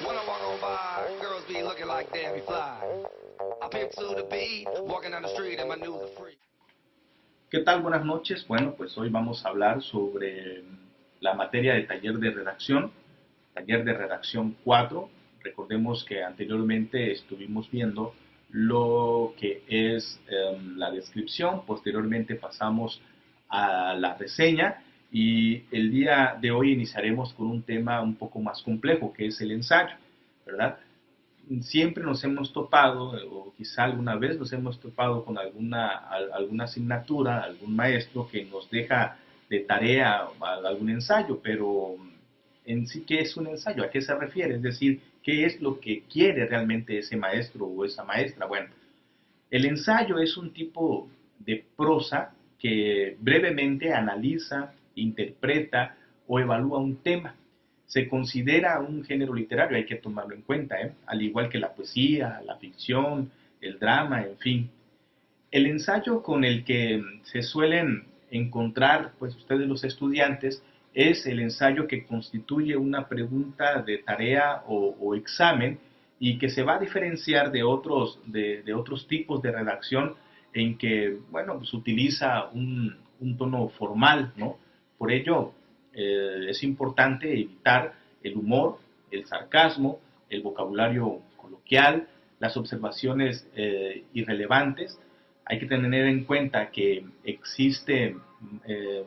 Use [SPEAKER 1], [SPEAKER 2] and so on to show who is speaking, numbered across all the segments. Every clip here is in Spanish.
[SPEAKER 1] When I walk on by, girls be looking like Debbie Fly. I pimp to the beat, walking down the street and my news are free.
[SPEAKER 2] ¿Qué tal? Buenas noches. Bueno, pues hoy vamos a hablar sobre la materia de taller de redacción 4. Recordemos que anteriormente estuvimos viendo lo que es la descripción, posteriormente pasamos a la reseña y el día de hoy iniciaremos con un tema un poco más complejo, que es el ensayo, ¿verdad? Siempre nos hemos topado, o quizá alguna vez nos hemos topado con alguna asignatura, algún maestro que nos deja de tarea algún ensayo, pero en sí, ¿qué es un ensayo? ¿A qué se refiere? Es decir, ¿qué es lo que quiere realmente ese maestro o esa maestra? Bueno, el ensayo es un tipo de prosa que brevemente analiza, interpreta o evalúa un tema. Se considera un género literario, hay que tomarlo en cuenta, al igual que la poesía, la ficción, el drama, en fin. El ensayo con el que se suelen encontrar pues, ustedes los estudiantes es el ensayo que constituye una pregunta de tarea o examen y que se va a diferenciar de otros tipos de redacción en que, bueno, pues utiliza un tono formal, ¿no? Por ello, es importante evitar el humor, el sarcasmo, el vocabulario coloquial, las observaciones irrelevantes. Hay que tener en cuenta que existe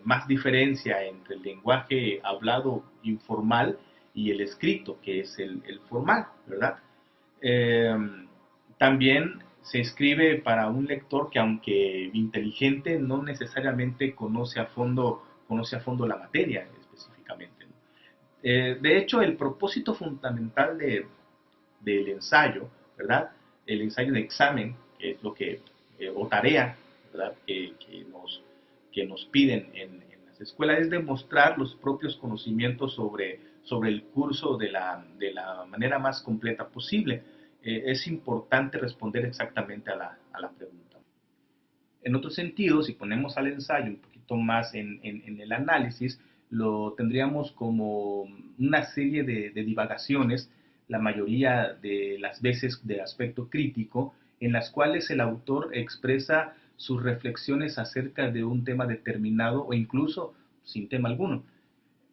[SPEAKER 2] más diferencia entre el lenguaje hablado informal y el escrito, que es el formal, ¿verdad? Eh, También se escribe para un lector que, aunque inteligente, no necesariamente conoce a fondo la materia específicamente, ¿no? De hecho, el propósito fundamental del ensayo, ¿verdad? El ensayo de examen, que es lo que, o tarea, ¿verdad? Que nos piden en las escuelas, es demostrar los propios conocimientos sobre el curso de la manera más completa posible. Es importante responder exactamente a la pregunta. En otro sentido, si ponemos al ensayo un poquito más en el análisis, lo tendríamos como una serie de divagaciones, la mayoría de las veces de aspecto crítico, en las cuales el autor expresa sus reflexiones acerca de un tema determinado o incluso sin tema alguno.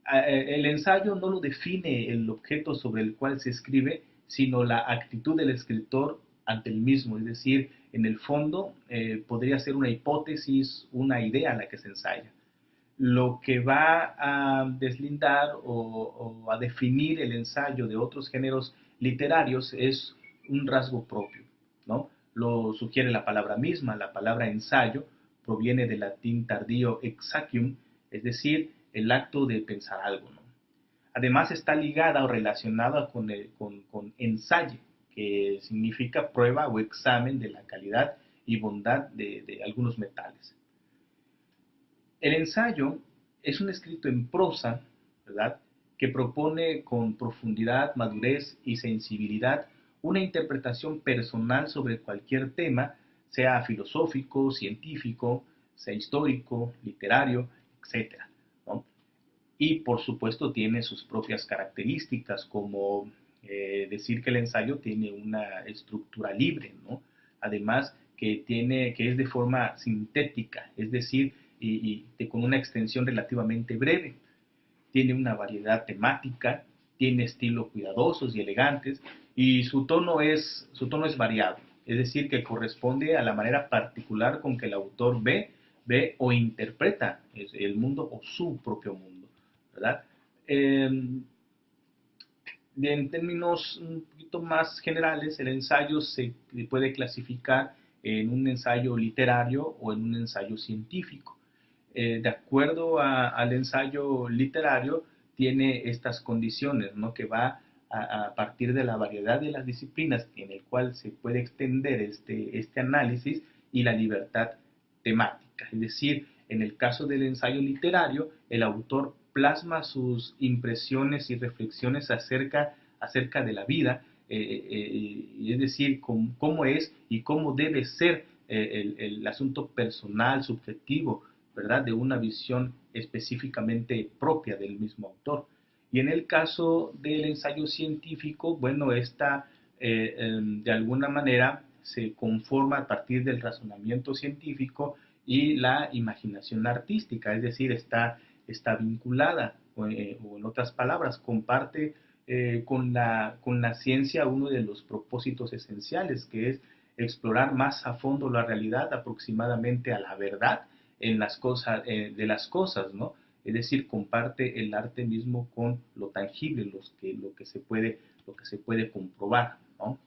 [SPEAKER 2] El ensayo no lo define el objeto sobre el cual se escribe, sino la actitud del escritor ante el mismo. Es decir, en el fondo podría ser una hipótesis, una idea a la que se ensaya. Lo que va a deslindar o a definir el ensayo de otros géneros literarios es un rasgo propio, ¿no? Lo sugiere la palabra misma, la palabra ensayo proviene del latín tardío exacium, es decir, el acto de pensar algo, ¿no? Además está ligada o relacionada con ensayo, que significa prueba o examen de la calidad y bondad de algunos metales. El ensayo es un escrito en prosa, ¿verdad?, que propone con profundidad, madurez y sensibilidad una interpretación personal sobre cualquier tema, sea filosófico, científico, sea histórico, literario, etcétera, ¿no? Y por supuesto tiene sus propias características, como decir que el ensayo tiene una estructura libre, ¿no? Además que es de forma sintética, es decir, con una extensión relativamente breve. Tiene una variedad temática, tiene estilos cuidadosos y elegantes, y su tono es variado, es decir, que corresponde a la manera particular con que el autor ve o interpreta el mundo o su propio mundo, ¿verdad? En términos un poquito más generales, el ensayo se puede clasificar en un ensayo literario o en un ensayo científico. De acuerdo al ensayo literario, tiene estas condiciones, ¿no?, que va a partir de la variedad de las disciplinas en el cual se puede extender este análisis y la libertad temática. Es decir, en el caso del ensayo literario, el autor plasma sus impresiones y reflexiones acerca de la vida, es decir, cómo es y cómo debe ser el asunto personal, subjetivo, ¿verdad?, de una visión específicamente propia del mismo autor. Y en el caso del ensayo científico, bueno, esta de alguna manera se conforma a partir del razonamiento científico y la imaginación artística, es decir, está vinculada, o en otras palabras, comparte con la ciencia uno de los propósitos esenciales, que es explorar más a fondo la realidad aproximadamente a la verdad en las cosas, de las cosas, ¿no? Es decir, comparte el arte mismo con lo tangible, lo que se puede comprobar, ¿no?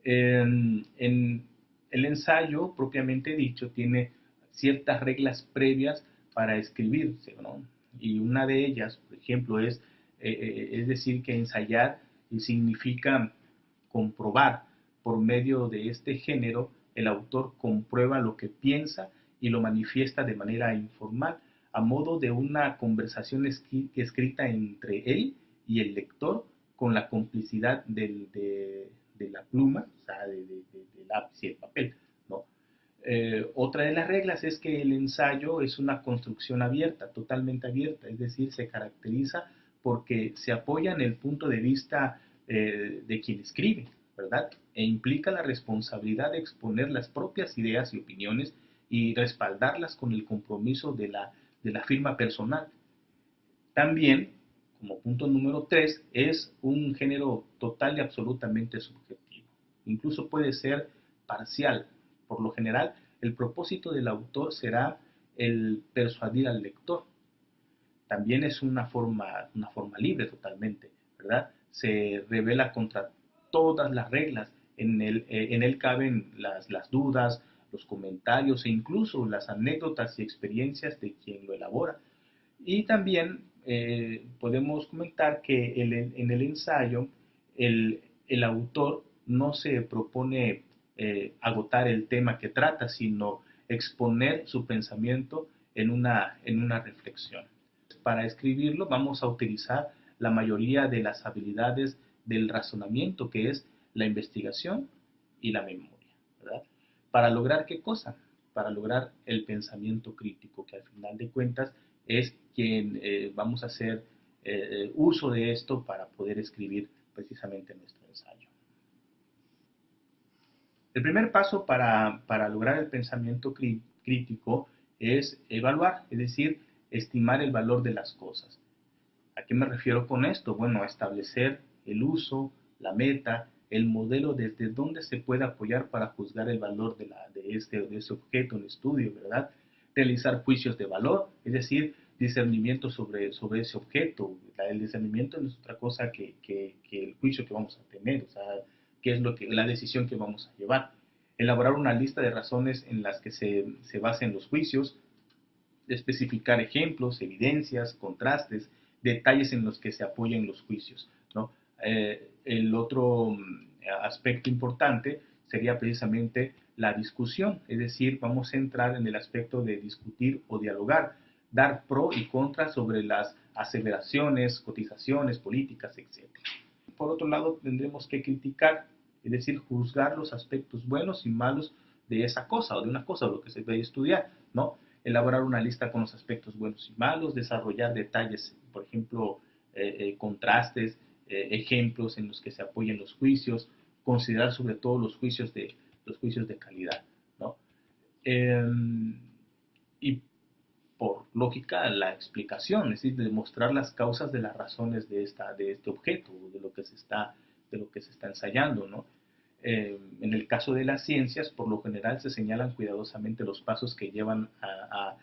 [SPEAKER 2] En el ensayo, propiamente dicho, tiene ciertas reglas previas para escribirse, ¿no? Y una de ellas, por ejemplo, es decir, que ensayar significa comprobar. Por medio de este género, el autor comprueba lo que piensa y lo manifiesta de manera informal, a modo de una conversación escrita entre él y el lector, con la complicidad de la pluma, o sea, del lápiz y el papel, ¿no? Otra de las reglas es que el ensayo es una construcción abierta, totalmente abierta, es decir, se caracteriza porque se apoya en el punto de vista de quien escribe, ¿verdad? E implica la responsabilidad de exponer las propias ideas y opiniones y respaldarlas con el compromiso de la firma personal. También, como punto número 3, es un género total y absolutamente subjetivo. Incluso puede ser parcial. Por lo general, el propósito del autor será el persuadir al lector. También es una forma libre totalmente, ¿verdad? Se revela contra todas las reglas. En él caben las dudas, los comentarios e incluso las anécdotas y experiencias de quien lo elabora. Y también podemos comentar que en el ensayo el autor no se propone agotar el tema que trata, sino exponer su pensamiento en una reflexión. Para escribirlo vamos a utilizar la mayoría de las habilidades del razonamiento, que es la investigación y la memoria, ¿verdad? ¿Para lograr qué cosa? Para lograr el pensamiento crítico, que al final de cuentas es quien vamos a hacer uso de esto para poder escribir precisamente nuestro ensayo. El primer paso para lograr el pensamiento crítico es evaluar, es decir, estimar el valor de las cosas. ¿A qué me refiero con esto? Bueno, a establecer el uso, la meta, el modelo desde donde se puede apoyar para juzgar el valor de ese objeto en estudio, ¿verdad? Realizar juicios de valor, es decir, discernimiento sobre ese objeto. El discernimiento no es otra cosa que el juicio que vamos a tener, o sea, qué es la decisión que vamos a llevar. Elaborar una lista de razones en las que se basen los juicios, especificar ejemplos, evidencias, contrastes, detalles en los que se apoyen los juicios, ¿no? El otro aspecto importante sería precisamente la discusión, es decir, vamos a entrar en el aspecto de discutir o dialogar, dar pro y contra sobre las aseveraciones, cotizaciones, políticas, etc. Por otro lado, tendremos que criticar, es decir, juzgar los aspectos buenos y malos de esa cosa o de una cosa, o lo que se debe estudiar, ¿no? Elaborar una lista con los aspectos buenos y malos, desarrollar detalles, por ejemplo, contrastes, ejemplos en los que se apoyen los juicios, considerar sobre todo los juicios de calidad, ¿no? Eh, y por lógica la explicación, es decir, demostrar las causas de las razones de este objeto, de lo que se está ensayando, ¿no? En el caso de las ciencias, por lo general se señalan cuidadosamente los pasos que llevan a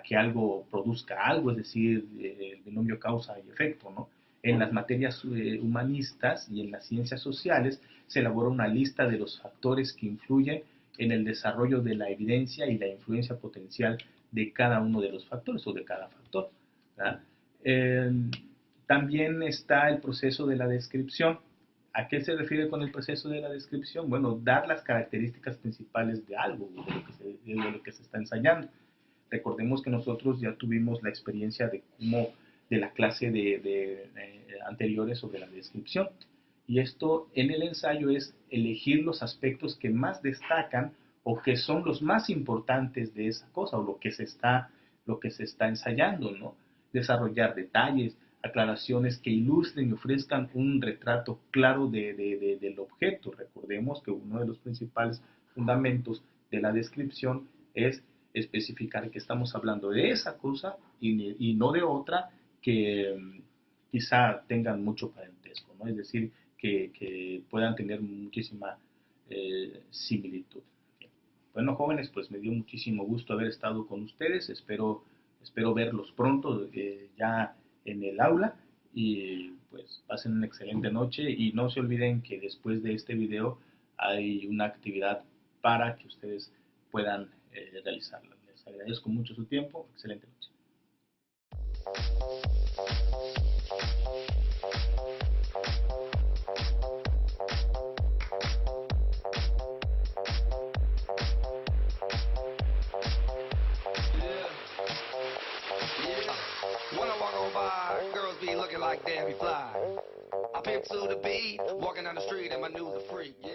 [SPEAKER 2] que algo produzca algo, es decir, el binomio causa y efecto, ¿no? En las materias humanistas y en las ciencias sociales se elabora una lista de los factores que influyen en el desarrollo de la evidencia y la influencia potencial de cada uno de los factores o de cada factor, ¿verdad? Eh, También está el proceso de la descripción. ¿A qué se refiere con el proceso de la descripción? Bueno, dar las características principales de algo, de lo que se está ensayando. Recordemos que nosotros ya tuvimos la experiencia de la clase anteriores sobre la descripción. Y esto en el ensayo es elegir los aspectos que más destacan o que son los más importantes de esa cosa o lo que se está ensayando, ¿no? Desarrollar detalles, aclaraciones que ilustren y ofrezcan un retrato claro del objeto. Recordemos que uno de los principales fundamentos de la descripción es especificar que estamos hablando de esa cosa y no de otra que quizá tengan mucho parentesco, ¿no? Es decir, que puedan tener muchísima similitud. Bueno, jóvenes, pues me dio muchísimo gusto haber estado con ustedes. Espero verlos pronto ya en el aula y pues pasen una excelente noche y no se olviden que después de este video hay una actividad para que ustedes puedan realizarla. Les agradezco mucho su tiempo. Excelente noche.
[SPEAKER 1] When I walk on by, girls be looking like Davy Fly. I pimp to the beat, walking down the street and my news a freak, yeah.